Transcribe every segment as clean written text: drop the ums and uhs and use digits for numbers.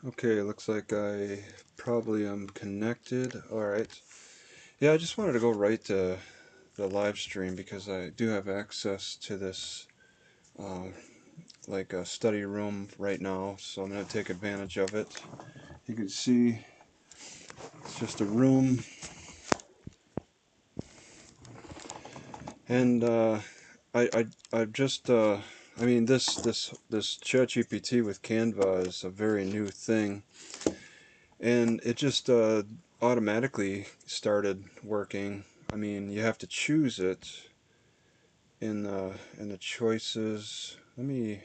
Okay, looks like I probably am connected. Alright. Yeah, I just wanted to go right to the live stream because I do have access to this uh, like a study room right now, so I'm going to take advantage of it. You can see it's just a room, and I've just I mean this Chatgpt with Canva is a very new thing, and it just automatically started working. I mean, you have to choose it in the choices. I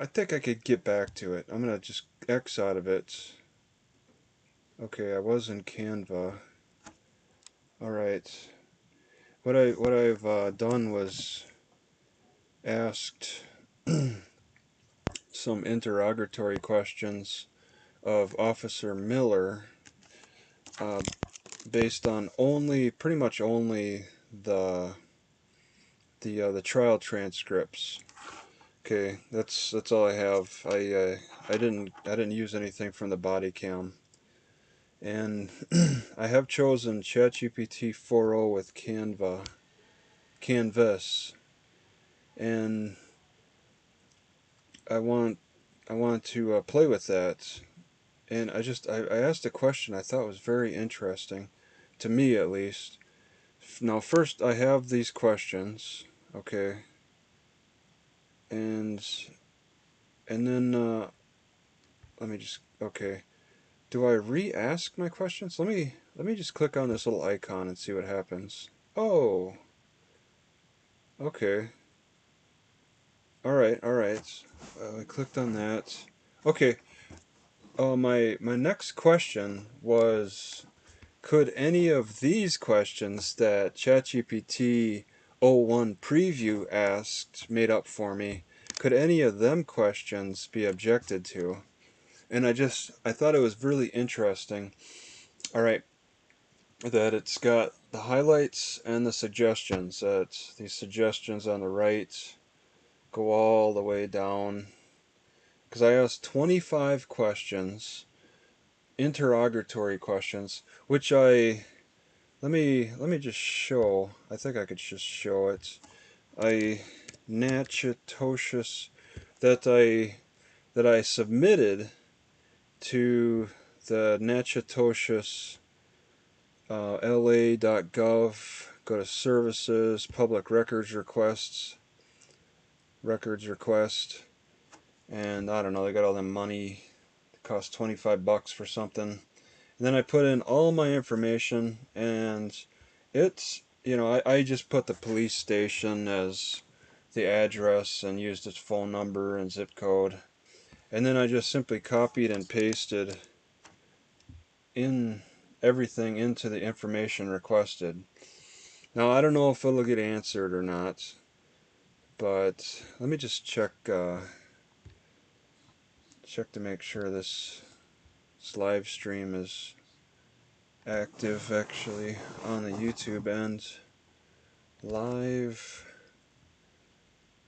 think I could get back to it. I'm gonna just X out of it. Okay, I was in Canva. All right. What I've done was asked some interrogatory questions of Officer Miller, uh, based on pretty much only the the trial transcripts. Okay, that's all I have. I didn't use anything from the body cam, and I have chosen ChatGPT 4.0 with Canvas, and I want I want to play with that. And I asked a question I thought was very interesting, to me at least. Now first I have these questions, okay, and then let me just okay. Do I re-ask my questions? Let me just click on this little icon and see what happens. Oh, okay. All right, all right. I clicked on that. Okay. My next question was, could any of these questions that ChatGPT 01 preview asked made up for me, could any of them questions be objected to? And I thought it was really interesting. All right, that it's got the highlights and the suggestions. That these suggestions on the right go all the way down. Because I asked 25 questions, interrogatory questions, which let me just show. I think I could just show it. I Natchitosis that I submitted to the Natchitoches la.gov, go to services, public records requests, records request, and I don't know, they got all the money. It cost $25 for something. And then I put in all my information, and I just put the police station as the address and used its phone number and zip code. And then I just simply copied and pasted in everything into the information requested. Now, I don't know if it'll get answered or not, but let me just check to make sure this live stream is active actually on the YouTube end. Live.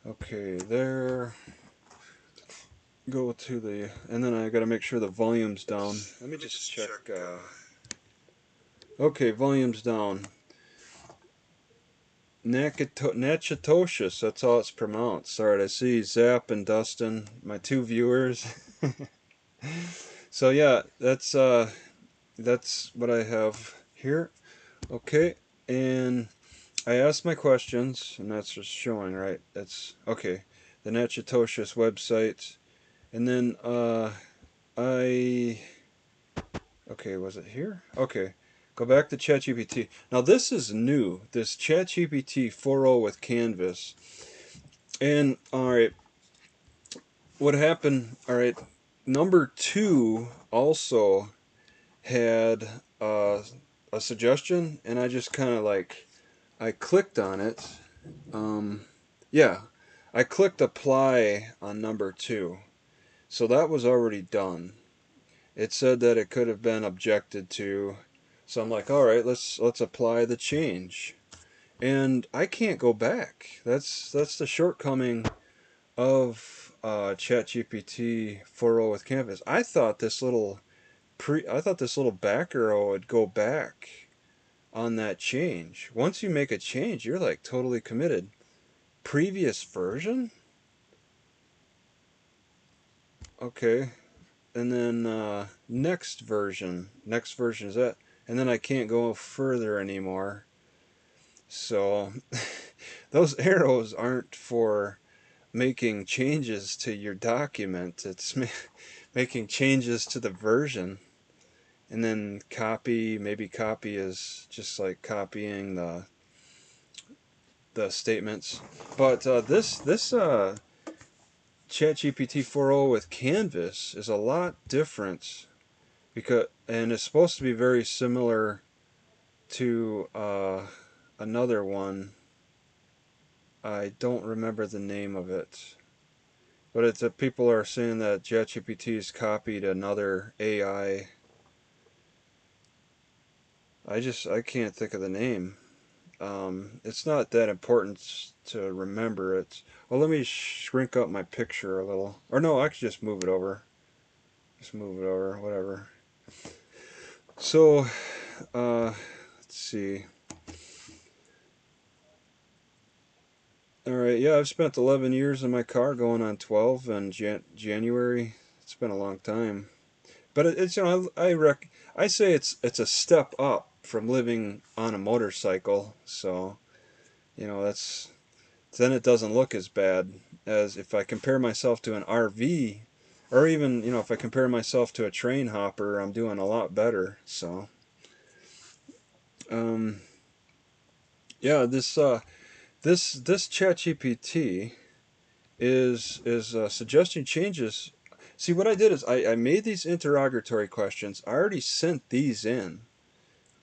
Okay, there. Go to the, and then I gotta make sure the volume's down. Let me just check. Okay, volume's down. Natchitoches, that's all it's pronounced. Alright, I see Zap and Dustin, my two viewers. So yeah, that's what I have here. Okay, and I asked my questions, and that's just showing, right? That's okay. The Natchitoches website, and then okay, was it here? Okay. Go back to ChatGPT. Now this is new, this ChatGPT 4.0 with Canvas. And alright, what happened, alright, number 2 also had a suggestion, and I just kind of I clicked on it. Yeah, I clicked apply on number 2. So that was already done. It said that it could have been objected to. So I'm like, all right, let's apply the change. And I can't go back. That's the shortcoming ChatGPT 4.0 with Canvas, I thought this little back arrow would go back on that change. Once you make a change, you're like totally committed. Previous version? Okay. And then next version. Next version is that. And then I can't go further anymore. So those arrows aren't for making changes to your document. It's making changes to the version. And then copy, maybe copy is just like copying the statements. But this ChatGPT 4.0 with Canvas is a lot different and it's supposed to be very similar to another one. I don't remember the name of it, but it's people are saying that ChatGPT's copied another AI. I can't think of the name. It's not that important to remember it. Well, let me shrink up my picture a little. Or no, I could just move it over. Just move it over, whatever. So, let's see. All right, yeah, I've spent 11 years in my car, going on 12 in January. It's been a long time, but it's I say it's a step up from living on a motorcycle. So that's then it doesn't look as bad as if I compare myself to an RV, or even if I compare myself to a train hopper, I'm doing a lot better. So um, yeah, this ChatGPT is suggesting changes. See, what I did is I made these interrogatory questions. I already sent these in,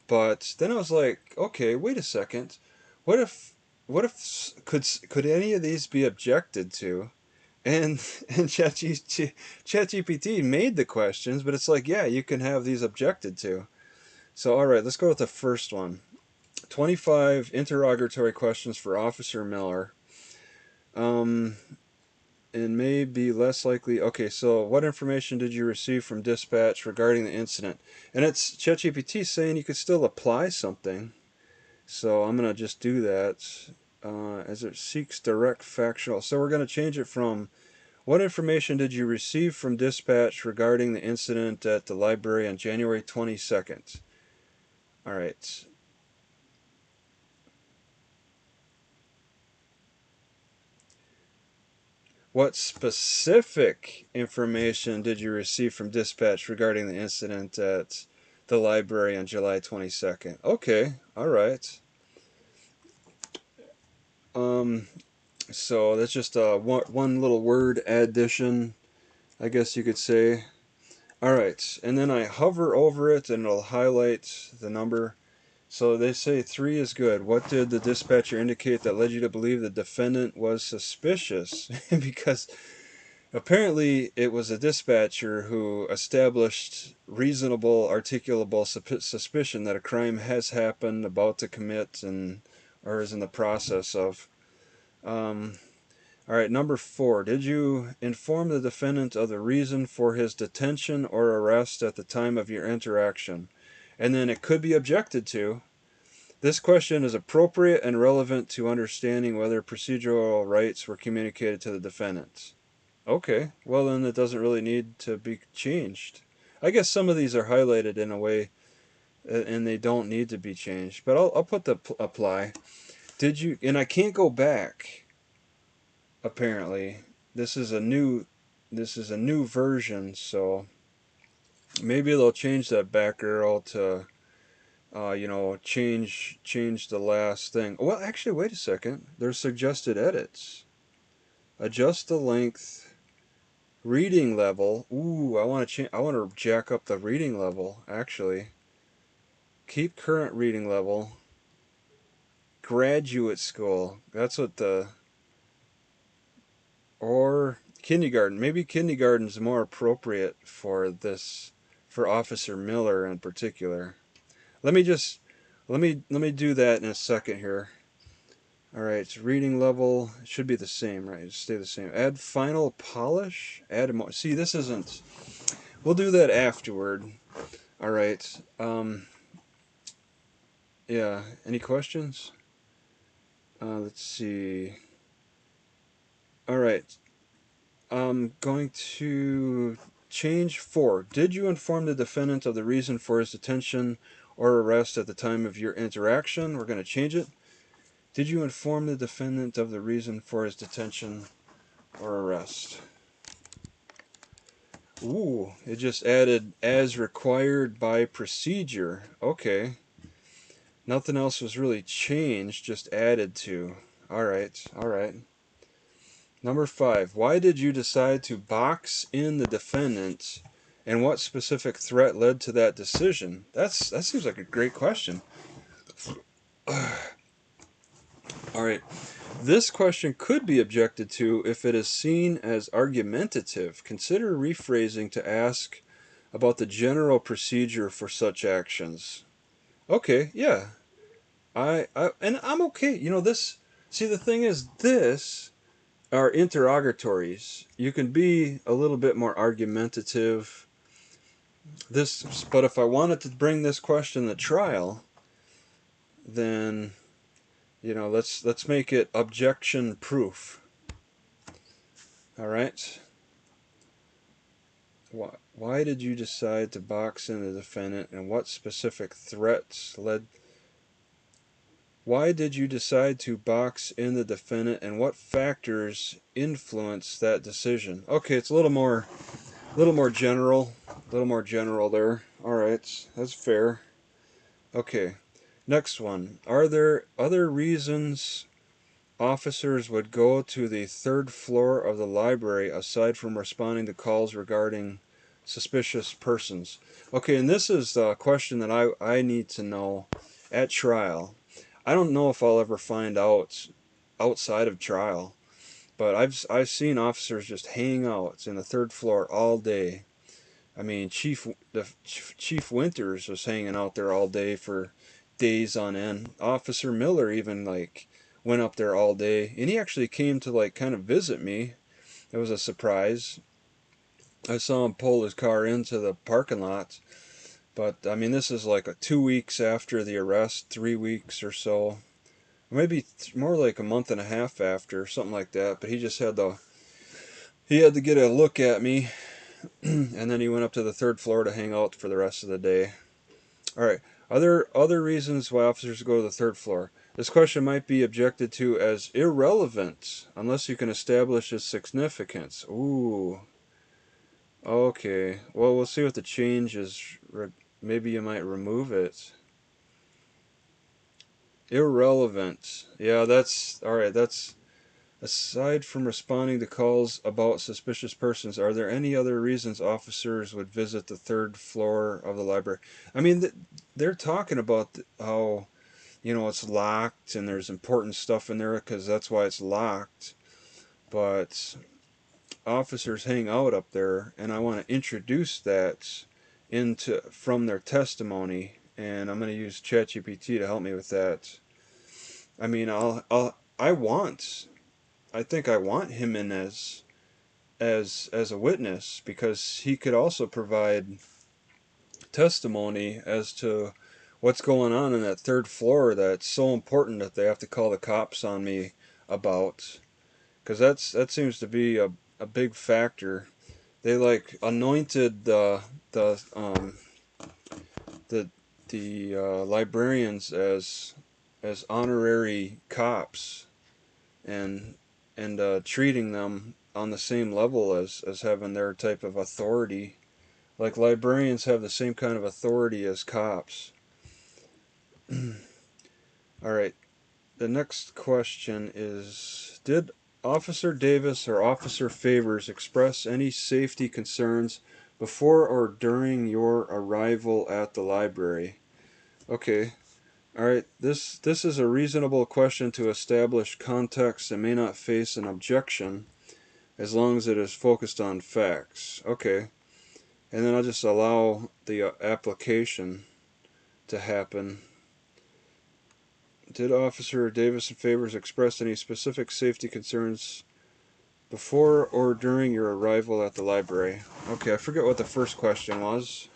but then I was like, okay, wait a second. What if could any of these be objected to? And and ChatGPT made the questions, but it's like, yeah, you can have these objected to. So all right, let's go with the first one. 25 interrogatory questions for Officer Miller. Um, and may be less likely. Okay, so what information did you receive from dispatch regarding the incident? And it's ChatGPT saying you could still apply something. So I'm going to just do that as it seeks direct factual. So we're going to change it from what information did you receive from dispatch regarding the incident at the library on January 22nd? All right. What specific information did you receive from dispatch regarding the incident at the library on July 22nd? Okay, all right. Um, so that's just one little word addition, I guess you could say. All right, and then I hover over it and it'll highlight the number. So they say 3 is good. What did the dispatcher indicate that led you to believe the defendant was suspicious? Because apparently, it was a dispatcher who established reasonable, articulable suspicion that a crime has happened, about to commit, or is in the process of. Um, all right, number 4. Did you inform the defendant of the reason for his detention or arrest at the time of your interaction? And then it could be objected to. This question is appropriate and relevant to understanding whether procedural rights were communicated to the defendant. Okay, well then it doesn't really need to be changed. I guess some of these are highlighted in a way, and they don't need to be changed. But I'll put the apply. Did you? And I can't go back. Apparently, this is a new version, so maybe they'll change that back arrow to change the last thing. Well, actually, wait a second. There's suggested edits. Adjust the length. Reading level. Ooh, I want to change. I want to jack up the reading level. Actually, keep current reading level. Graduate school. That's what the or kindergarten. Maybe kindergarten's more appropriate for this, for Officer Miller in particular. Let me just let me do that in a second here. Alright, reading level should be the same, right? Stay the same. Add final polish? Add more. See, this isn't. We'll do that afterward. Alright. Yeah. Any questions? Let's see. Alright. I'm going to change 4. Did you inform the defendant of the reason for his detention or arrest at the time of your interaction? We're going to change it. Did you inform the defendant of the reason for his detention or arrest? Ooh, it just added as required by procedure. Okay. Nothing else was really changed, just added to. Alright, alright. Number 5. Why did you decide to box in the defendant, and what specific threat led to that decision? That seems like a great question. Alright. This question could be objected to if it is seen as argumentative. Consider rephrasing to ask about the general procedure for such actions. Okay, yeah. And I'm okay. You know, this, see, the thing is, this are interrogatories. You can be a little bit more argumentative. But if I wanted to bring this question to trial, then, you know, let's make it objection proof. All right. Why did you decide to box in the defendant, and what specific threats led? Why did you decide to box in the defendant, and what factors influenced that decision? Okay, it's a little more general, there. All right, that's fair. Okay, next one. Are there other reasons officers would go to the 3rd floor of the library aside from responding to calls regarding suspicious persons? Okay, and this is the question that I need to know at trial. I don't know if I'll ever find out outside of trial, but I've seen officers just hang out in the 3rd floor all day. I mean, Chief Winters was hanging out there all day for days on end. Officer Miller even like went up there all day, and he actually came to like kind of visit me. It was a surprise. I saw him pull his car into the parking lot. But I mean, this is like 2 weeks after the arrest, 3 weeks or so, maybe more like a month and a half after, something like that. But he just had to get a look at me, and then he went up to the 3rd floor to hang out for the rest of the day. All right. Other reasons why officers go to the 3rd floor. This question might be objected to as irrelevant unless you can establish its significance. Ooh. Okay. Well, we'll see what the change is. Maybe you might remove it. Irrelevant. Yeah, that's all right. That's aside from responding to calls about suspicious persons, are there any other reasons officers would visit the 3rd floor of the library? I mean, they're talking about how, you know, it's locked and there's important stuff in there because that's why it's locked. But officers hang out up there, and I want to introduce that from their testimony, and I'm going to use Chatgpt to help me with that. I mean, I think I want him in as a witness, because he could also provide testimony as to what's going on in that 3rd floor that's so important that they have to call the cops on me about, because that seems to be a big factor. They like anointed the librarians as honorary cops, and treating them on the same level as having their type of authority. Like librarians have the same kind of authority as cops. All right. The next question is, did Officer Davis or Officer Favors express any safety concerns before or during your arrival at the library? Okay. All right. This is a reasonable question to establish context and may not face an objection as long as it is focused on facts. Okay. And then I'll just allow the application to happen. Did Officer Davis and Favors express any specific safety concerns before or during your arrival at the library? Okay, I forget what the first question was.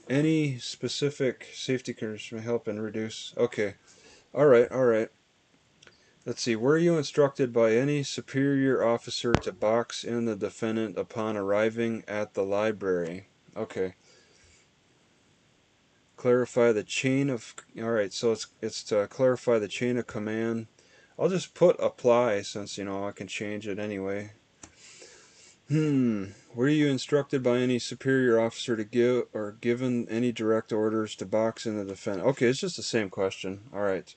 Any specific safety concerns may help and reduce. Okay, alright, alright. Let's see. Were you instructed by any superior officer to box in the defendant upon arriving at the library? Okay. Clarify the chain of. Alright, so it's to clarify the chain of command. I'll just put apply since, I can change it anyway. Were you instructed by any superior officer to give or given any direct orders to box in the defendant? Okay, it's just the same question. Alright.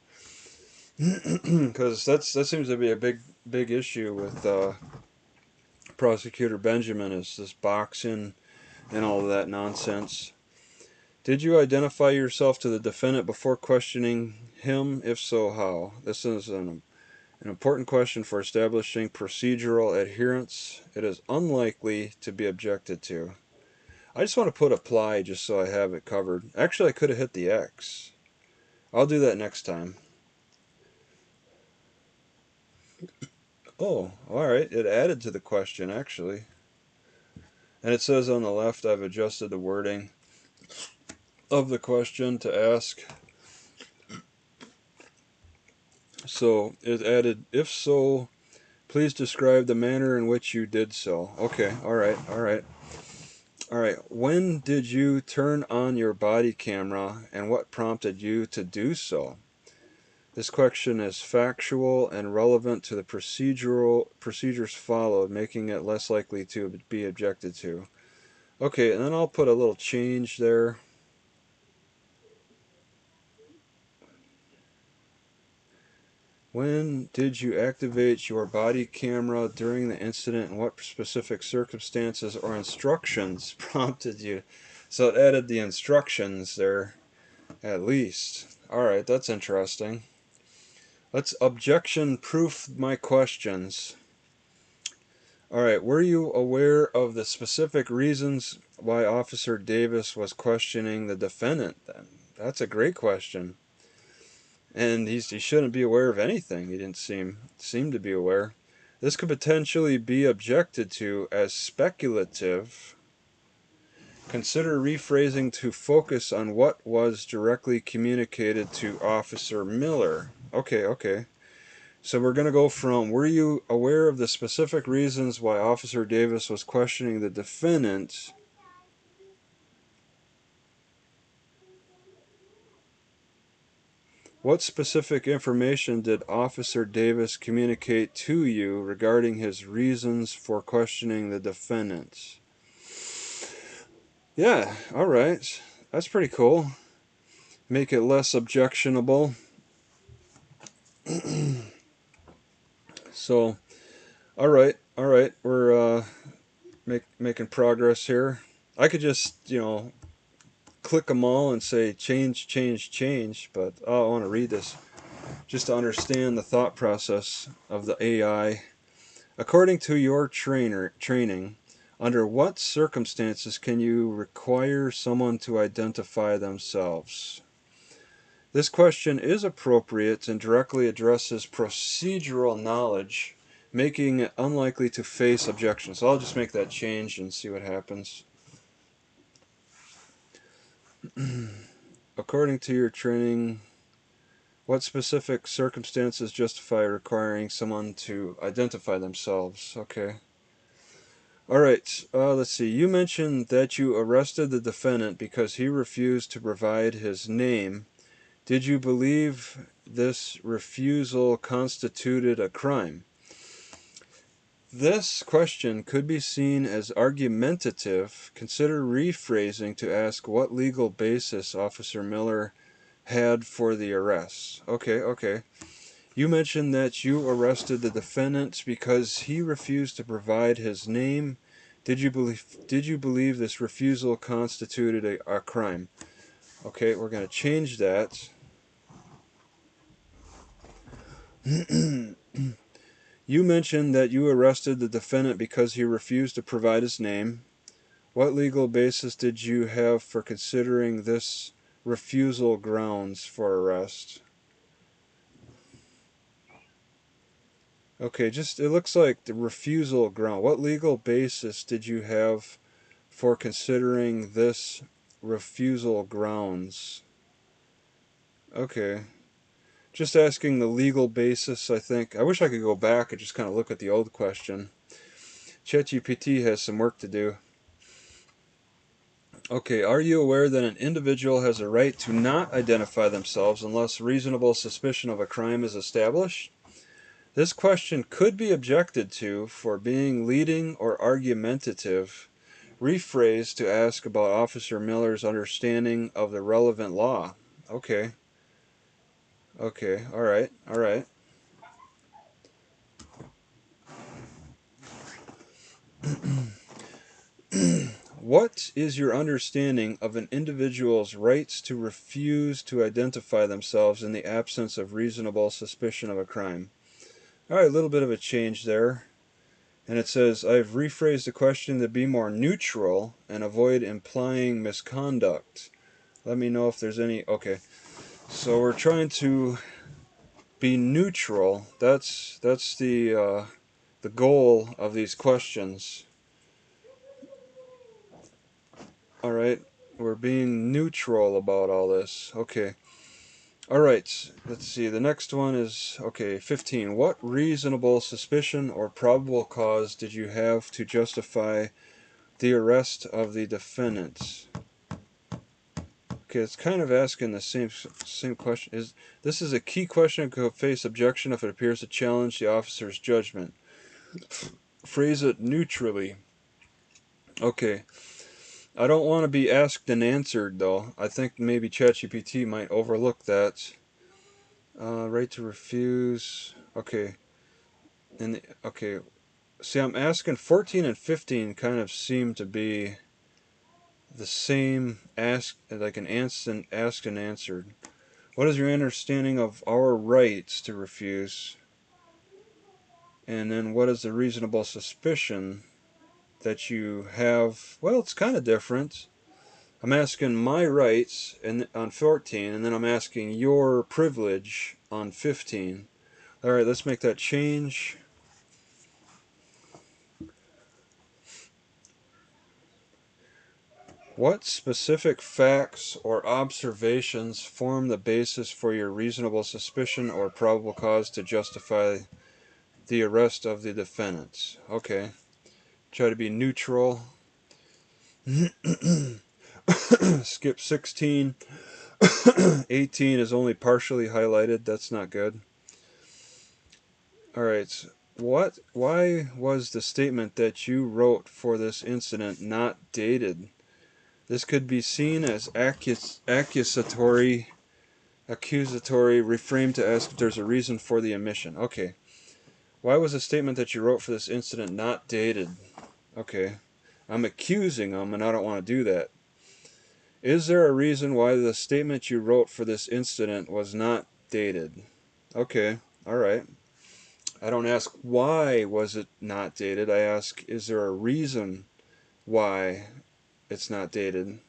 Because that seems to be a big issue with Prosecutor Benjamin, is this boxing and all of that nonsense. Did you identify yourself to the defendant before questioning him? If so, how? This is an important question for establishing procedural adherence. It is unlikely to be objected to. I just want to put apply just so I have it covered. Actually, I could have hit the X. I'll do that next time. Oh, alright, it added to the question, actually. And it says on the left, I've adjusted the wording of the question to ask. So, it added, if so, please describe the manner in which you did so. Okay, alright, alright. Alright, when did you turn on your body camera and what prompted you to do so? This question is factual and relevant to the procedures followed, making it less likely to be objected to. Okay, and then I'll put a little change there. When did you activate your body camera during the incident, and what specific circumstances or instructions prompted you? So it added the instructions there, at least. Alright, that's interesting. Let's objection proof my questions. Alright, were you aware of the specific reasons why Officer Davis was questioning the defendant then? That's a great question. And he shouldn't be aware of anything. He didn't seem to be aware. This could potentially be objected to as speculative. Consider rephrasing to focus on what was directly communicated to Officer Miller. Okay. So we're going to go from, were you aware of the specific reasons why Officer Davis was questioning the defendant? What specific information did Officer Davis communicate to you regarding his reasons for questioning the defendant? Yeah, alright. That's pretty cool. Make it less objectionable. So, alright. We're making progress here. I could just, click them all and say change, but I want to read this just to understand the thought process of the AI. According to your training, under what circumstances can you require someone to identify themselves? This question is appropriate and directly addresses procedural knowledge, making it unlikely to face objections. So I'll just make that change and see what happens. According to your training, what specific circumstances justify requiring someone to identify themselves? Okay. Alright, let's see. You mentioned that you arrested the defendant because he refused to provide his name. Did you believe this refusal constituted a crime? This question could be seen as argumentative. Consider rephrasing to ask what legal basis Officer Miller had for the arrest. Okay. You mentioned that you arrested the defendant because he refused to provide his name. Did you believe this refusal constituted a crime? Okay, we're going to change that. You mentioned that you arrested the defendant because he refused to provide his name. What legal basis did you have for considering this refusal grounds for arrest? Okay, just it looks like the refusal ground. What legal basis did you have for considering this refusal grounds? Okay. Just asking the legal basis, I think. I wish I could go back and just kind of look at the old question. Chatgpt has some work to do. Okay, are you aware that an individual has a right to not identify themselves unless reasonable suspicion of a crime is established? This question could be objected to for being leading or argumentative, rephrased to ask about Officer Miller's understanding of the relevant law. Okay. Okay, alright, alright. What is your understanding of an individual's rights to refuse to identify themselves in the absence of reasonable suspicion of a crime? Alright, a little bit of a change there. And it says, I've rephrased the question to be more neutral and avoid implying misconduct. Let me know if there's any... Okay, so we're trying to be neutral. That's the goal of these questions. Alright, we're being neutral about all this. Okay. Alright, let's see. The next one is, okay, 15. What reasonable suspicion or probable cause did you have to justify the arrest of the defendants? Okay, it's kind of asking the same question. This is a key question that could face objection if it appears to challenge the officer's judgment. Phrase it neutrally. Okay. I don't want to be asked and answered, though. I think maybe ChatGPT might overlook that. Right to refuse. Okay. Okay. See, I'm asking 14 and 15 kind of seem to be the same like an instant asked and answered. What is your understanding of our rights to refuse? And then what is the reasonable suspicion that you have? Well, it's kind of different. I'm asking my rights on 14, and then I'm asking your privilege on 15. Alright, let's make that change. What specific facts or observations form the basis for your reasonable suspicion or probable cause to justify the arrest of the defendants? Okay. Try to be neutral. Skip 16. 18 is only partially highlighted. That's not good. Alright. Why was the statement that you wrote for this incident not dated? This could be seen as accusatory, reframed to ask if there's a reason for the omission. Okay. Why was the statement that you wrote for this incident not dated? Okay. I'm accusing them, and I don't want to do that. Is there a reason why the statement you wrote for this incident was not dated? Okay. Alright. I don't ask why was it not dated. I ask, is there a reason why it's not dated?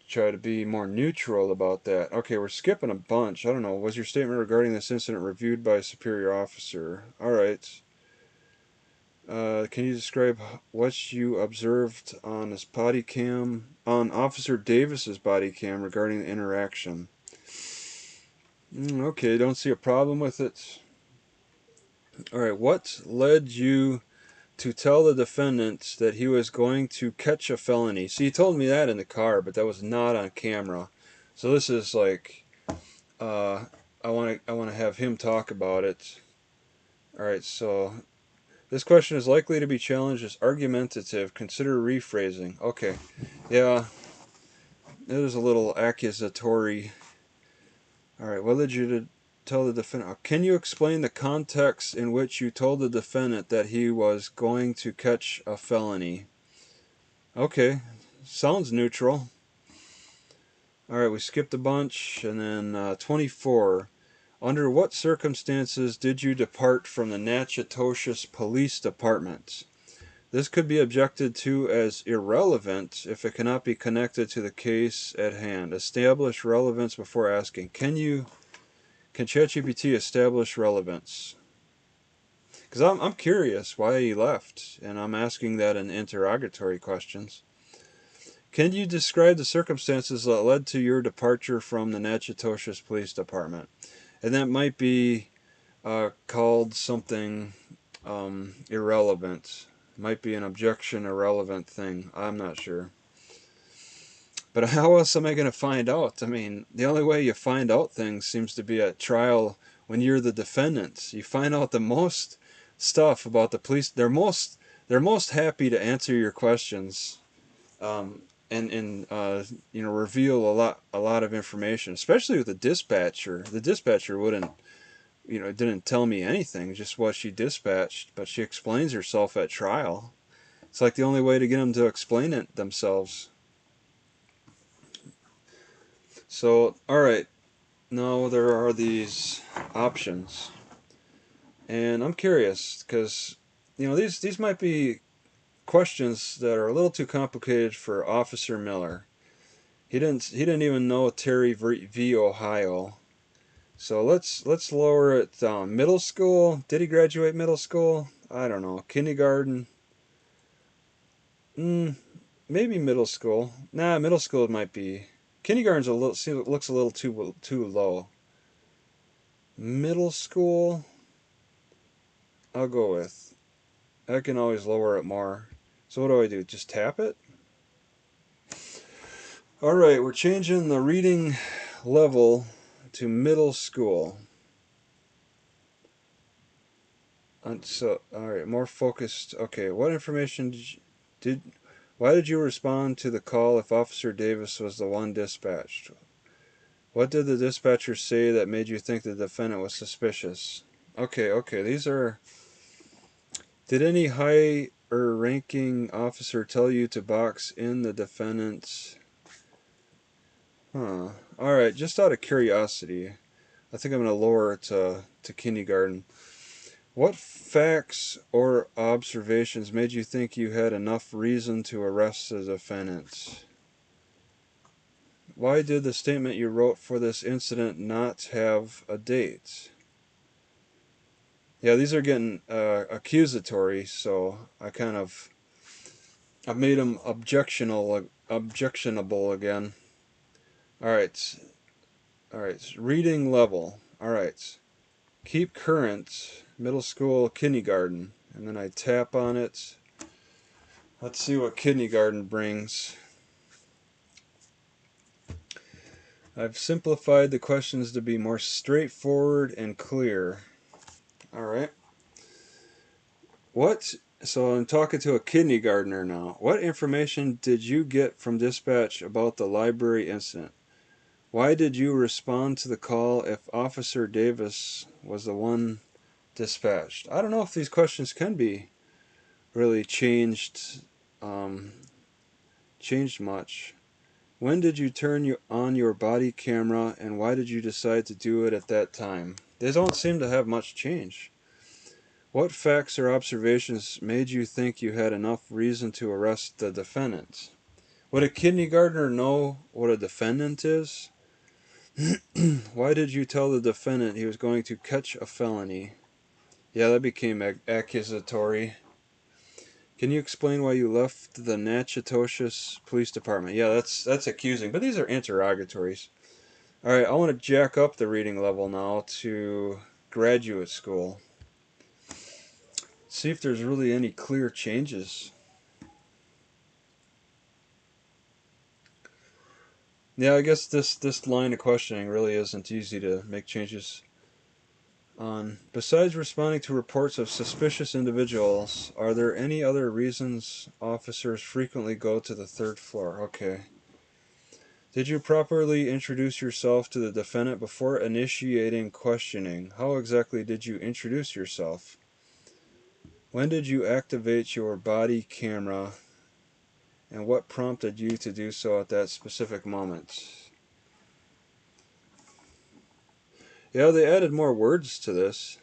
Try to be more neutral about that. Okay, we're skipping a bunch. I don't know. Was your statement regarding this incident reviewed by a superior officer? Alright. Can you describe what you observed on his body cam, on Officer Davis's body cam regarding the interaction? Okay, don't see a problem with it. Alright, what led you to tell the defendant that he was going to catch a felony? See, he told me that in the car, but that was not on camera. So this is like, I want to have him talk about it. Alright, so this question is likely to be challenged as argumentative. Consider rephrasing. Okay, yeah, it was a little accusatory. Alright, what led you to tell the defendant? Can you explain the context in which you told the defendant that he was going to catch a felony? Okay, sounds neutral. Alright, we skipped a bunch, and then 24. Under what circumstances did you depart from the Natchitoches Police Department? This could be objected to as irrelevant if it cannot be connected to the case at hand. Establish relevance before asking. Can ChatGPT establish relevance? Because I'm curious why he left, and I'm asking that in interrogatory questions. Can you describe the circumstances that led to your departure from the Natchitoches Police Department? And that might be called something irrelevant. Might be an objection irrelevant thing. I'm not sure. But how else am I going to find out? I mean, the only way you find out things seems to be at trial when you're the defendant. You find out the most stuff about the police. They're most happy to answer your questions, and reveal a lot of information, especially with the dispatcher. The dispatcher didn't tell me anything, just what she dispatched, but she explains herself at trial. It's like the only way to get them to explain it themselves. So, alright, now there are these options. And I'm curious, because, these might be questions that are a little too complicated for Officer Miller. He didn't even know Terry v. Ohio. So let's lower it down. Middle school? Did he graduate middle school? I don't know. Kindergarten? Maybe middle school. Nah, middle school might be. Kindergarten's looks a little too low. Middle school? I'll go with. I can always lower it more. So what do I do? Just tap it? Alright, we're changing the reading level to middle school. Alright, more focused. Okay, what information why did you respond to the call if Officer Davis was the one dispatched? What did the dispatcher say that made you think the defendant was suspicious? Okay, these are... Did any higher ranking officer tell you to box in the defendant's... Alright, just out of curiosity, I think I'm going to lower it to kindergarten. What facts or observations made you think you had enough reason to arrest the defendant? Why did the statement you wrote for this incident not have a date? Yeah, these are getting accusatory, so I've made them objectionable again. Alright, reading level. Alright, keep current, middle school, kindergarten, and then I tap on it. Let's see what kindergarten brings. I've simplified the questions to be more straightforward and clear. Alright. So I'm talking to a kindergartner now. What information did you get from dispatch about the library incident? Why did you respond to the call if Officer Davis was the one dispatched? I don't know if these questions can be really changed much. When did you turn on your body camera, and why did you decide to do it at that time? They don't seem to have much change. What facts or observations made you think you had enough reason to arrest the defendant? Would a kindergartner know what a defendant is? Why did you tell the defendant he was going to catch a felony? Yeah, that became accusatory. Can you explain why you left the Natchitoches Police Department? Yeah, that's accusing, but these are interrogatories. Alright, I want to jack up the reading level now to graduate school. See if there's really any clear changes. Yeah, I guess this line of questioning really isn't easy to make changes on. Besides responding to reports of suspicious individuals, are there any other reasons officers frequently go to the third floor? Okay. Did you properly introduce yourself to the defendant before initiating questioning? How exactly did you introduce yourself? When did you activate your body camera, and what prompted you to do so at that specific moment? Yeah, they added more words to this.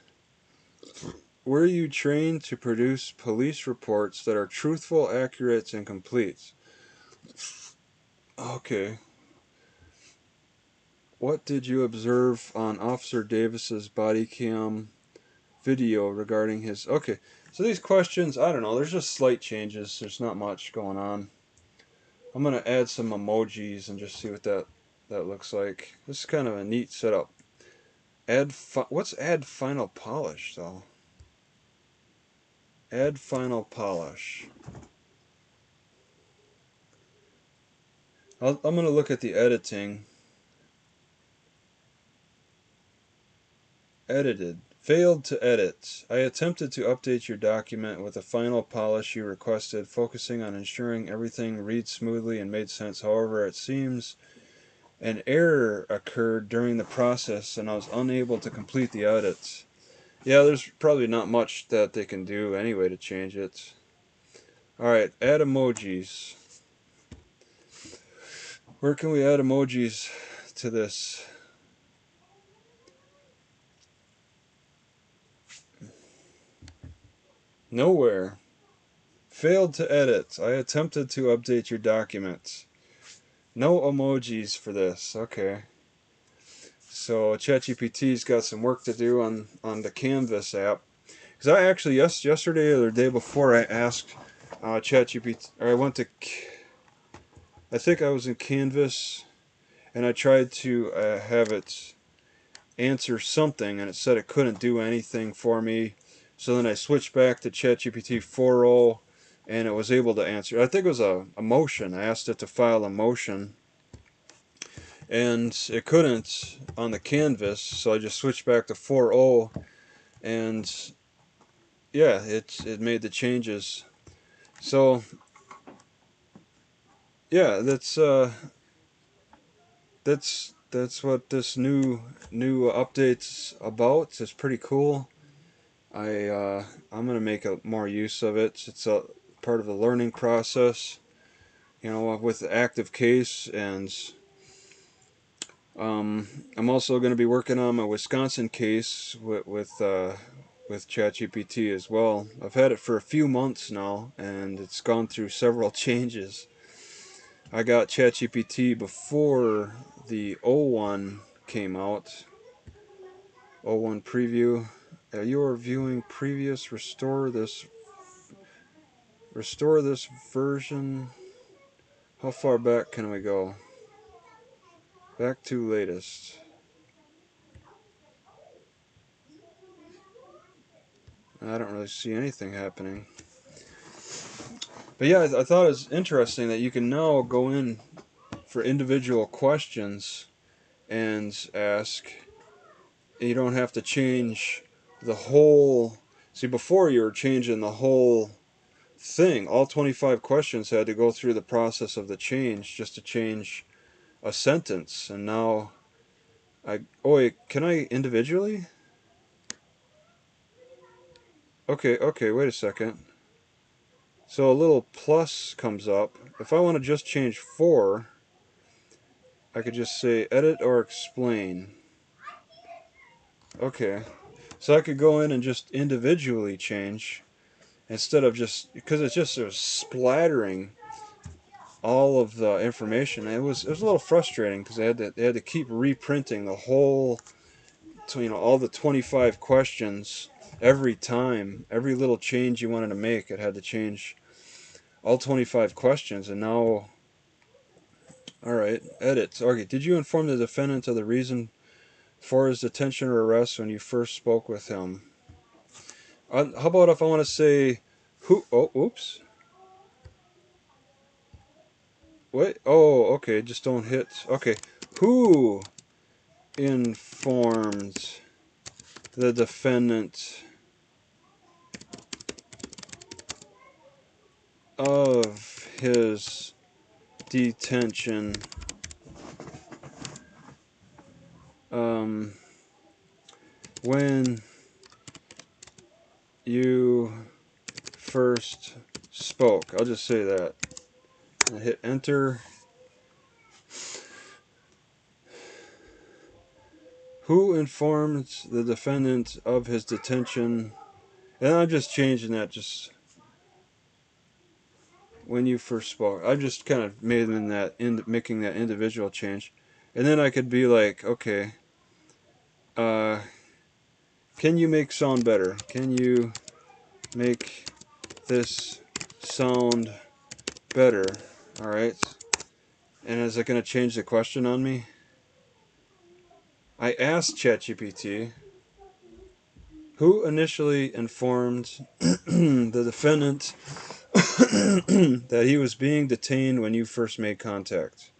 Were you trained to produce police reports that are truthful, accurate, and complete? Okay. What did you observe on Officer Davis's body cam video regarding his... Okay, so these questions, I don't know, there's just slight changes. There's not much going on. I'm going to add some emojis and just see what that looks like. This is kind of a neat setup. What's add final polish, though? Add final polish. I'm going to look at the editing. Edited. Failed to edit. I attempted to update your document with the final polish you requested, focusing on ensuring everything reads smoothly and made sense. However, it seems an error occurred during the process and I was unable to complete the edits. Yeah, there's probably not much that they can do anyway to change it. Alright, add emojis. Where can we add emojis to this? Nowhere. Failed to edit. I attempted to update your documents. No emojis for this. Okay. So ChatGPT's got some work to do on the Canvas app. Because I actually, yesterday or the day before, I asked ChatGPT, or I think I was in Canvas, and I tried to have it answer something, and it said it couldn't do anything for me. So then I switched back to ChatGPT 4.0, and it was able to answer. I think it was a motion. I asked it to file a motion, and it couldn't on the Canvas, so I just switched back to 4.0, and yeah, it made the changes. So yeah, that's what this new update's about. It's pretty cool. I'm gonna make more use of it. It's a part of the learning process, you know, with the active case, and I'm also going to be working on my Wisconsin case with ChatGPT as well. I've had it for a few months now, and it's gone through several changes. I got ChatGPT before the 01 came out. 01 preview. You are viewing previous. Restore this version. How far back can we go? Back to latest. I don't really see anything happening. But yeah, I thought it was interesting that you can now go in for individual questions and ask. You don't have to change the whole... See, before you were changing the whole thing. All 25 questions had to go through the process of the change just to change a sentence. And now oh wait, can I individually? Okay, wait a second. So a little plus comes up. If I want to just change 4, I could just say edit or explain. Okay. So I could go in and just individually change instead of just... Because it's just splattering all of the information. It was a little frustrating because they had to keep reprinting the whole, all the 25 questions every time. Every little change you wanted to make, it had to change all 25 questions. And now, all right, edit. Okay, did you inform the defendant of the reason for his detention or arrest when you first spoke with him? How about if I want to say who? Oh, oops. Wait. Oh, okay. Just don't hit. Okay. Who informed the defendant of his detention when you first spoke? I'll just say that. I hit enter. Who informed the defendant of his detention? And I'm just changing that, just when you first spoke. I just kind of making that individual change. And then I could be like, okay, can you make sound better? Can you make this sound better? Alright. And is it going to change the question on me? I asked ChatGPT, who initially informed the defendant that he was being detained when you first made contact?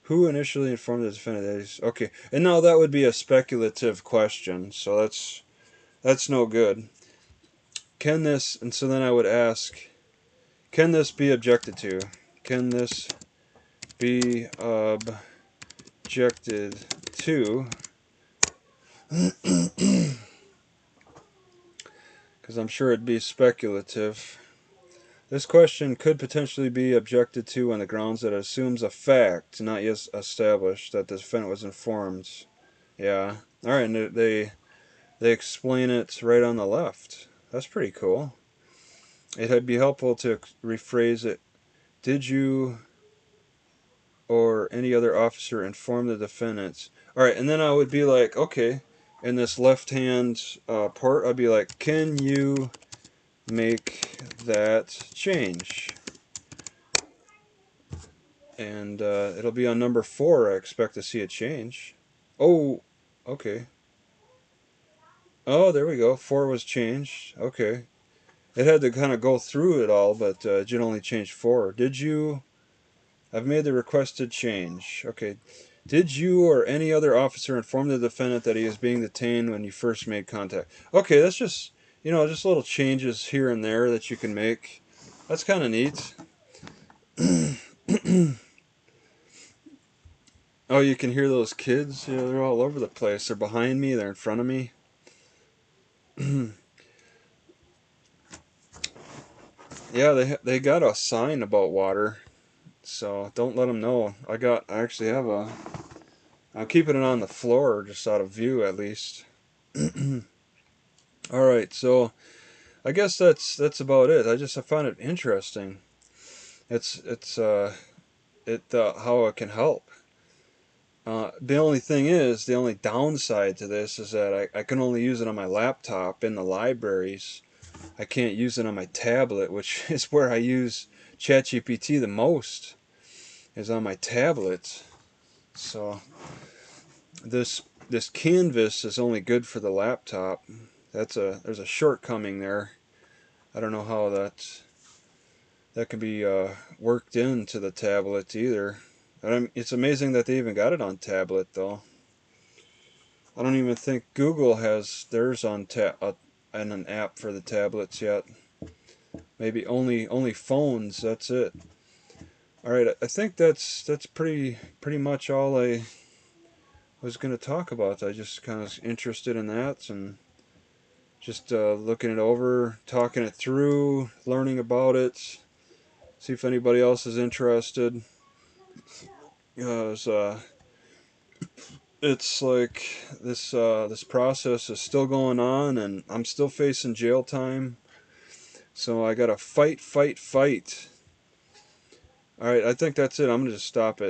Who initially informed the defendant that he's... Okay, and now that would be a speculative question, so that's no good. Can this... And so then I would ask, can this be objected to? Can this be objected to? Because I'm sure it'd be speculative. This question could potentially be objected to on the grounds that it assumes a fact not yet established that the defendant was informed. Yeah. Alright, and they explain it right on the left. That's pretty cool. It'd be helpful to rephrase it. Did you or any other officer inform the defendant? Alright, and then I would be like, okay, in this left-hand part, I'd be like, can you make that change? And it'll be on number 4. I expect to see a change. Oh, okay. Oh, there we go. 4 was changed. Okay. It had to kind of go through it all, but it did only change 4. Did you... I've made the requested change. Okay. Did you or any other officer inform the defendant that he is being detained when you first made contact? Okay, that's just, you know, just little changes here and there that you can make. That's kind of neat. Oh, you can hear those kids? Yeah, they're all over the place. They're behind me. They're in front of me. Yeah, they got a sign about water, so don't let them know. I actually have a... I'm keeping it on the floor, just out of view at least. Alright, so I guess that's about it. I found it interesting. It's how it can help. The only thing is, the only downside to this is that I can only use it on my laptop in the libraries. I can't use it on my tablet, which is where I use ChatGPT the most, is on my tablet. So this canvas is only good for the laptop. There's a shortcoming there. I don't know how that can be worked into the tablet either. It's amazing that they even got it on tablet though. I don't even think Google has theirs on and an app for the tablets yet. Maybe only phones. That's it. All right, I think that's pretty much all I was going to talk about. I just kind of interested in that and just looking it over, talking it through, learning about it. See if anybody else is interested. Because it's like this process is still going on, and I'm still facing jail time. So I gotta fight. Alright, I think that's it. I'm gonna just stop it.